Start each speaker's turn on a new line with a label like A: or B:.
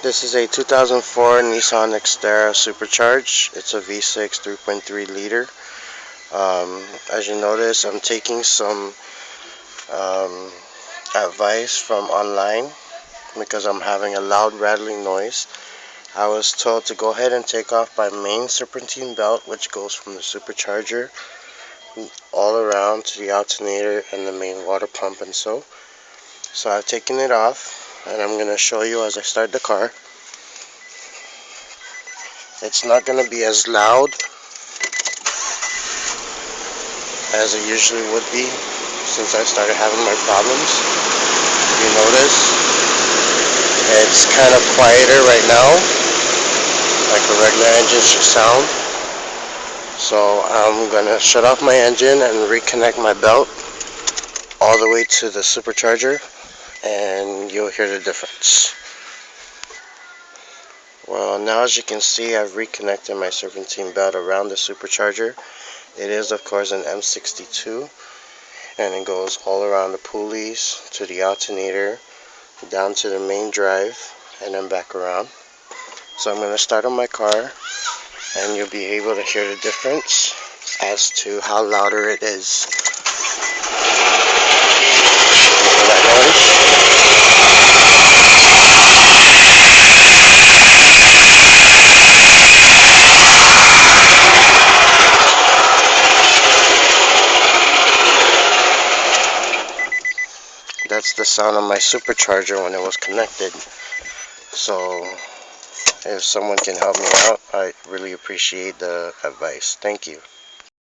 A: This is a 2004 Nissan Xterra Supercharged. It's a V6 3.3 liter. As you notice, I'm taking some um, advice from online because I'm having a loud rattling noise. I was told to go ahead and take off my main serpentine belt, which goes from the supercharger all around to the alternator and the main water pump and so. So I've taken it off and I'm going to show you as I start the car. It's not going to be as loud as it usually would be since I started having my problems. If you notice, it's kind of quieter right now, like a regular engine should sound. So I'm going to shut off my engine and reconnect my belt all the way to the supercharger, and you'll hear the difference. Well, now as you can see, I've reconnected my serpentine belt around the supercharger. It is of course an M62, and it goes all around the pulleys to the alternator, down to the main drive, and then back around. So I'm going to start on my car, and you'll be able to hear the difference as to how louder it is. You hear that noise? That's the sound of my supercharger when it was connected. So if someone can help me out, I really appreciate the advice. Thank you.